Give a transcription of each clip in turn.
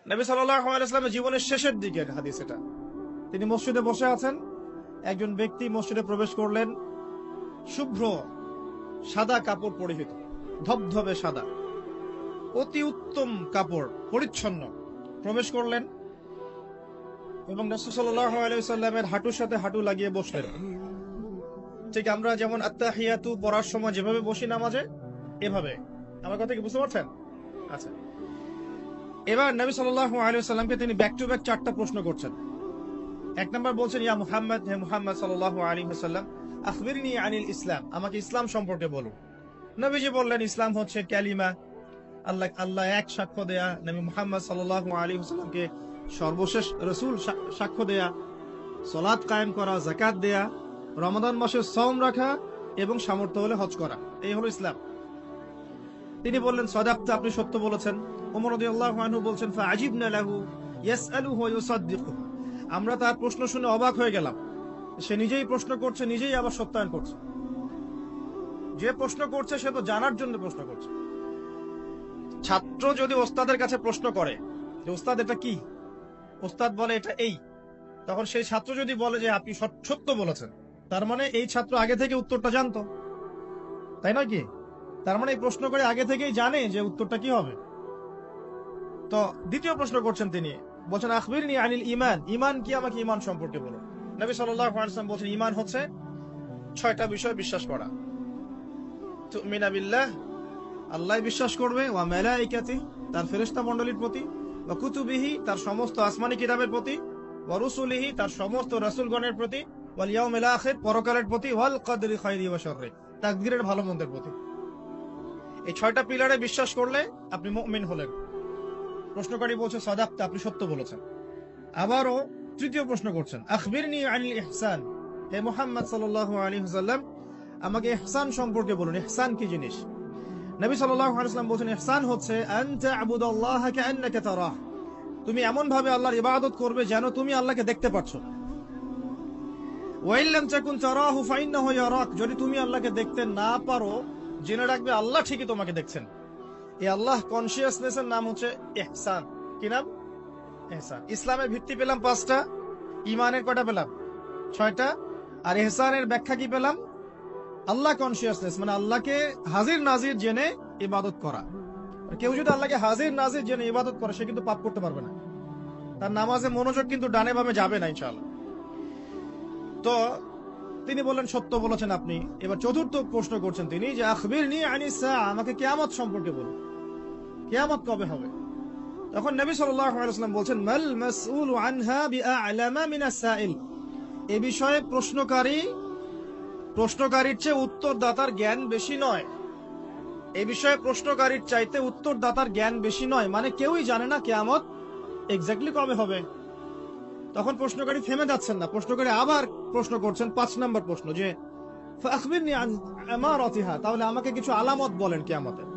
নবী সাল্লাল্লাহু আলাইহি ওয়াসাল্লামের জীবনের শেষের দিকের হাদিস এটা। তিনি মসজিদে বসে আছেন, একজন ব্যক্তি মসজিদে প্রবেশ করলেন, শুভ্র সাদা কাপড় পরিহিত, ধবধবে সাদা, অতি উত্তম কাপড়, পরিচ্ছন্ন, প্রবেশ করলেন এবং রাসূল সাল্লাল্লাহু আলাইহি ওয়াসাল্লামের হাঁটুর সাথে হাঁটু লাগিয়ে বসলেন। ঠিক আমরা যেমন আত্তাহিয়াতু পড়ার সময় যেভাবে বসি নামাজে, এভাবে। আমার কথা কি বুঝতে পারছেন? আচ্ছা, এবার নবী সাল্লাল্লাহু আলাইহি ওয়াসাল্লামকে তিনি ব্যাক টু ব্যাক 4টা প্রশ্ন করছেন। এক নাম্বার বলছেন, ইয়া মুহাম্মদ, হে মুহাম্মদ সাল্লাল্লাহু আলাইহি ওয়াসাল্লাম, আখবিরনি আনিল ইসলাম, আমাকে ইসলাম সম্পর্কে বলুন। নবীজি বললেন, ইসলাম হচ্ছে কালিমা, আল্লাহ এক সাক্ষ্য দেয়া, নবী মুহাম্মদ সাল্লাল্লাহু আলাইহি ওয়াসাল্লামকে সর্বশেষ রাসূল সাক্ষ্য দেয়া, সালাত কায়েম করা, যাকাত দেয়া, রমাদান মাসে সাওম রাখা এবং সামর্থ্য হলে হজ করা, এই হলো ইসলাম। তিনি বললেন, সাদাকতা, আপনি সত্য বলেছেন। ওমর রাদিয়াল্লাহু আনহু বলছেন, ফাআজিবনা লাহু ইয়াসআলুহু ওয়া ইউসাদ্দিকু, আমরা তার প্রশ্ন শুনে অবাক হয়ে গেলাম। সে নিজেই প্রশ্ন করছে, নিজেই আবার সত্যায়ন করছে। যে প্রশ্ন করছে সে তো জানার জন্য প্রশ্ন করছে। ছাত্র যদি ওস্তাদের কাছে প্রশ্ন করে যে ওস্তাদ এটা কি, ওস্তাদ বলে এটা এই, তখন সেই ছাত্র যদি বলে যে আপনি সত্য বলেছেন, তার মানে এই ছাত্র আগে থেকে উত্তরটা জানতো, তাই নয় কি? তার মানে এই প্রশ্ন করে আগে থেকেই জানে যে উত্তরটা কি হবে। তো দ্বিতীয় প্রশ্ন করছেন তিনি, বলছেন, আখবিরনি আনিল ঈমান, ঈমান কি, আমাকে ঈমান সম্পর্কে বলুন। নবী সাল্লাল্লাহু আলাইহি ওয়াসাল্লাম বলছেন, ঈমান হচ্ছে 6টা বিষয় বিশ্বাস করা। তুমিনা বিল্লাহ, আল্লাহ বিশ্বাস করবে, ওয়া মালাইকাতি, তার ফেরেশতা মণ্ডলীর প্রতি, ওয়া কুতুবিহি, তার সমস্ত আসমানি কিতাবের প্রতি, ওয়া রুসুলিহি, তার সমস্ত রাসূলগণের প্রতি, ওয়াল ইয়াউমিল আখির, পরকালের প্রতি, ওয়াল কদরি খায়রি ওয়া শাররি, তাকদীরের ভালো মন্দের প্রতি। এই 6টা পিলারে বিশ্বাস করলে আপনি মুমিন হলেন। প্রশ্নকারী বলছে, সাদাকতা, আপনি সত্য বলেছেন। আবারও তৃতীয় প্রশ্ন করছেন, আখবিরনি আনিল ইহসান, হে মুহাম্মদ সাল্লাল্লাহু আলাইহি ওয়াসাল্লাম, আমাকে ইহসান সম্পর্কে বলুন, ইহসান কি জিনিস। নবী সাল্লাল্লাহু আলাইহি ওয়াসাল্লাম বলেছেন, ইহসান হচ্ছে আনতা আবুদাল্লাহা কাআন্নাকা তারাহ, তুমি এমন ভাবে আল্লাহর ইবাদত করবে যেন তুমি আল্লাহকে দেখতে পাচ্ছ। ওয়া ইল্লাম তাকুন তারাহু ফাইন্নাহু ইয়ারাক, যদি তুমি আল্লাহকে দেখতে না পারো, জেনে রাখবে আল্লাহ ঠিকই তোমাকে দেখছেন। এই আল্লাহ কনসিয়াসনেসের নাম হচ্ছে ইহসান। কি নাম? ইহসান। ইসলামের ভিত্তি পেলাম 5টা, ঈমানের কয়টা পেলাম? 6টা। আর ইহসানের ব্যাখ্যা কি পেলাম? আল্লাহ কনসিয়াসনেস, মানে আল্লাহকে হাজির নাজির জেনে ইবাদত করা। কেউ যদি আল্লাহকে হাজির নাজির জেনে ইবাদত করে, সে কিন্তু পাপ করতে পারবে না, তার নামাজে মনোযোগ কিন্তু ডানে বামে যাবে না ইনশাআল্লাহ। তো তিনি বললেন, সত্য বলেছেন আপনি। এবার চতুর্থ প্রশ্ন করছেন তিনি, যে আখবিরনি আনিস সাআ, আমাকে কিয়ামত সম্পর্কে বলুন, কিয়ামত কবে হবে। তখন নবী সাল্লাল্লাহু আলাইহি ওয়াসাল্লাম বলছেন, মাল মাসউলু আনহা বিআ'লামা মিনাস সাইল, এই বিষয়ে প্রশ্নকারীর চেয়ে উত্তরদাতার জ্ঞান বেশি নয়। এই বিষয়ে প্রশ্নকারীর চাইতে উত্তরদাতার জ্ঞান বেশি নয়, মানে কেউই জানে না কিয়ামত এক্স্যাক্টলি কবে হবে। তখন প্রশ্নকারী থেমে যাচ্ছেন না, প্রশ্নকারী আবার প্রশ্ন করছেন, 5 নম্বর প্রশ্ন, যে ফাখবিরনি আন আমারাতিহা, তাহলে আমাকে কিছু আলামত বলেন কিয়ামতের,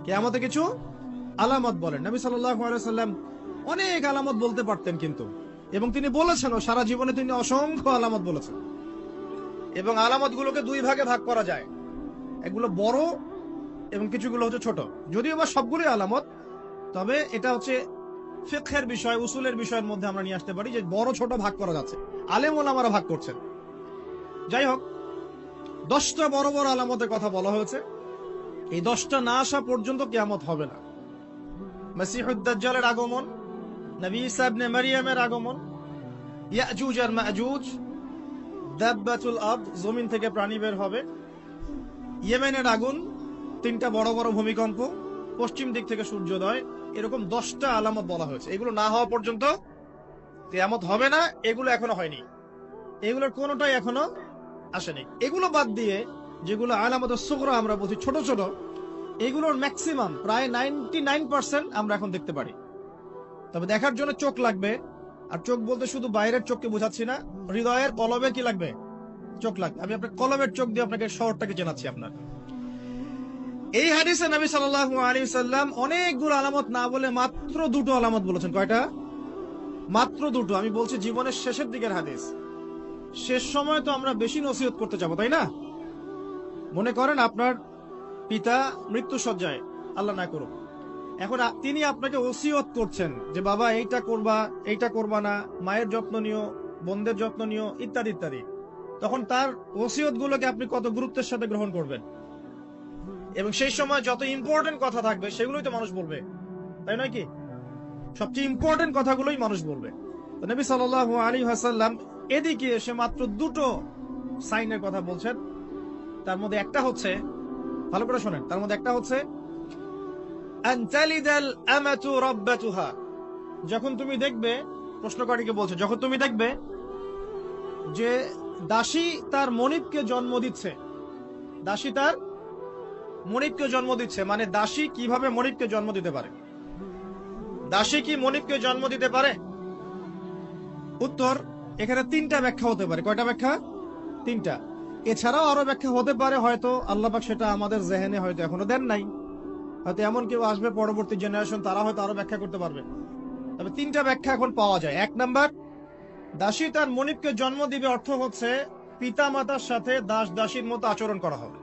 কিয়ামতে কিছু আলামত বলেন। নবী সাল্লাল্লাহু আলাইহি ওয়াসাল্লাম অনেক আলামত বলতে পারতেন কিন্তু, এবং তিনি বলেছেনও, সারা জীবনে তিনি অসংখ্য আলামত বলেছেন। এবং আলামতগুলোকে 2 ভাগে ভাগ করা যায়, এগুলো বড় এবং কিছুগুলো হচ্ছে ছোট। যদিও বা সবগুলোই আলামত, তবে এটা হচ্ছে ফিকহের বিষয়, উসুলের বিষয়ের মধ্যে আমরা নিয়ে আসতে পারি যে বড় ছোট ভাগ করা যাচ্ছে, আলেম ওলামারা ভাগ করছেন। যাই হোক, 10টা বড় বড় আলামতের কথা বলা হয়েছে। এই 10টা না আসা পর্যন্ত কিয়ামত হবে না। মাসিহুদ দাজ্জালের আগমন, নবী ঈসা ইবনে মারইয়ামের আগমন, ইয়াজুজ আর মাজুজ, দাব্বাতুল আরদ, জমিন থেকে প্রাণী বের হবে, ইয়েমেনের আগুন, 3টা বড় বড় ভূমিকম্প, পশ্চিম দিক থেকে সূর্যোদয়, এরকম 10টা আলামত বলা হয়েছে। এগুলো না হওয়া পর্যন্ত কিয়ামত হবে না। এগুলো এখনো হয়নি, এগুলোর কোনোটাই এখনো আসেনি। এগুলো বাদ দিয়ে যেগুলো আলামত সুগরা আমরা বলছি, ছোট ছোট, এগুলোর ম্যাক্সিমাম প্রায় 99% আমরা এখন দেখতে পারি। তবে দেখার জন্য চোখ লাগবে, আর চোখ বলতে শুধু বাইরের চোখকে বোঝাচ্ছি না, হৃদয়ের কলবের কি লাগবে? চোখ লাগবে। আমি আপনার কলবের চোখ দিয়ে আপনাকে শহরটাকে চেনাচ্ছি। আপনার এই হাদিসে নবী সাল্লাল্লাহু আলাইহি ওয়াসাল্লাম অনেকগুলো আলামত না বলে মাত্র 2টো আলামত বলেছেন। কয়টা? মাত্র 2টো। আমি বলছি জীবনের শেষের দিকের হাদিস, শেষ সময় তো আমরা বেশি নসিহত করতে যাবো, তাই না? মনে করেন আপনার পিতা মৃত্যু শয্যায়, আল্লাহ না করুক, এখন তিনি আপনাকে ওসিয়ত করছেন যে বাবা এইটা করবা না, মায়ের যত্ন নিও, বোনদের যত্ন নিও, ইত্যাদি ইত্যাদি। তখন তার ওসিয়ত গুলোকে আপনি কত গুরুত্বের সাথে গ্রহণ করবেন, এবং সেই সময় যত ইম্পর্টেন্ট কথা থাকবে সেগুলোই তো মানুষ বলবে, তাই নয় কি? সবচেয়ে ইম্পর্টেন্ট কথাগুলোই মানুষ বলবে। তো নবী সাল্লাল্লাহু আলাইহি ওয়াসাল্লাম এদিকে এসে মাত্র দুটো সাইনের কথা বলছেন। তার মধ্যে একটা হচ্ছে, ভালো করে শোনেন, তার মধ্যে একটা হচ্ছে আনতালিদাল আমাতু রাব্বাতুহা। যখন তুমি দেখবে, প্রশ্নকারীকে বলছে, যখন তুমি দেখবে যে দাসী তার মনিবকে জন্ম দিচ্ছে, দাসী তার মনিবকে জন্ম দিচ্ছে, মানে দাসী কিভাবে মনিবকে জন্ম দিতে পারে? দাসী কি মনিবকে জন্ম দিতে পারে? উত্তর, এখানে তিনটা ব্যাখ্যা হতে পারে। কয়টা ব্যাখ্যা? তিনটা। এছাড়াও আরো ব্যাখ্যা হতে পারে, হয়তো আল্লাহ পাক সেটা আমাদের জেহেনে হয়তো এখনো দেন নাই, হয়তো এমন কেউ আসবে পরবর্তী জেনারেশন, তারা হয়তো আরো ব্যাখ্যা করতে পারবে। তবে তিনটা ব্যাখ্যা এখন পাওয়া যায়। এক নাম্বার, দাসী তার মনিবকে জন্ম দিবে অর্থ হচ্ছে পিতা মাতার সাথে দাস দাসীর মতো আচরণ করা হবে,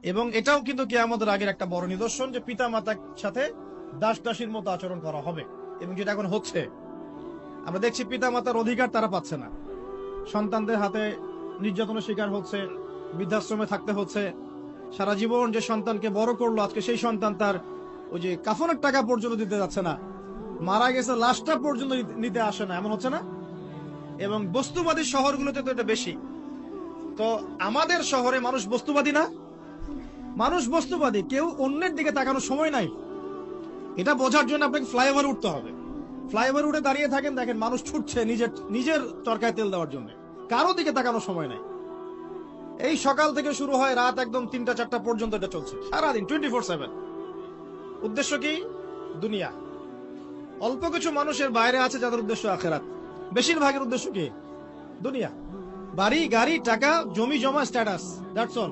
এবং এটাও কিন্তু কিয়ামতের আগের একটা বড় নিদর্শন যে পিতা মাতার সাথে দাস দাসীর মতো আচরণ করা হবে, এবং যেটা এখন হচ্ছে। আমরা দেখছি পিতা মাতার অধিকার তারা পাচ্ছে না, সন্তানদের হাতে নির্যাতনের শিকার হচ্ছে, বৃদ্ধাশ্রমে থাকতে হচ্ছে। সারা জীবন যে সন্তানকে বড় করলো, আজকে সেই সন্তান তার ওই যে কাফনের টাকা পর্যন্ত দিতে যাচ্ছে না, মারা গেছে লাশটা পর্যন্ত নিতে আসে না, এমন হচ্ছে না? এবং বস্তুবাদী শহরগুলোতে তো এটা বেশি। তো আমাদের শহরে মানুষ বস্তুবাদী না? মানুষ বস্তুবাদী, কেউ অন্যের দিকে তাকানোর সময় নাই। এটা বোঝার জন্য আপনাকে ফ্লাইওভার উঠতে হবে। ফ্লাইওভার উঠে দাঁড়িয়ে থাকেন, দেখেন মানুষ ছুটছে নিজের চরকায় তেল দেওয়ার জন্য, কারো দিকে তাকানোর সময় নাই। এই সকাল থেকে শুরু হয়, রাত একদম 3টা-4টা পর্যন্ত এটা চলছে, সারাদিন 24/7। উদ্দেশ্য কি? দুনিয়া। অল্প কিছু মানুষের বাইরে আছে যাদের উদ্দেশ্য আখেরাত, বেশিরভাগের উদ্দেশ্য কি? দুনিয়া। বাড়ি, গাড়ি, টাকা, জমি জমা, স্ট্যাটাস, দ্যাটস অল।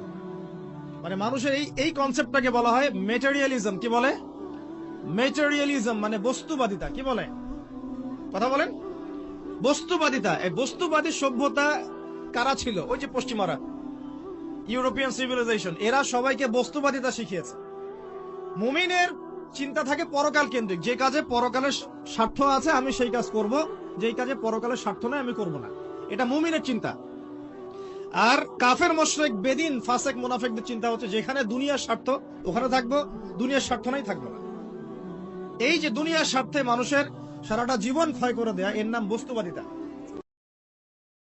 মানে মানুষের এই কনসেপ্টটাকে বলা হয় মেটেরিয়ালিজম। কি বলে? মেটেরিয়ালিজম মানে বস্তুবাদিতা। কি বলে? কথা বলেন। বস্তুবাদিতা। এই বস্তুবাদী সভ্যতা কারা ছিল? ওই যে পশ্চিমারা, ইউরোপিয়ান সিভিলাইজেশন, এরা সবাইকে বস্তুবাদিতা শিখিয়েছে। মুমিনের চিন্তা থাকে পরকাল কেন্দ্রিক, যে কাজে পরকালের স্বার্থ আছে আমি সেই কাজ করব, যেই কাজে পরকালের স্বার্থ নাই আমি করব না। এটা মুমিনের চিন্তা। আর কাফের মুশরিক বেদিন ফাসেক মুনাফিকদের চিন্তা হচ্ছে যেখানে দুনিয়ার স্বার্থ ওখানে থাকবো, দুনিয়ার স্বার্থ নাই থাকবো না। এই যে দুনিয়ার স্বার্থে মানুষের সারাটা জীবন ক্ষয় করে দেয়া, এর নাম বস্তুবাদিতা।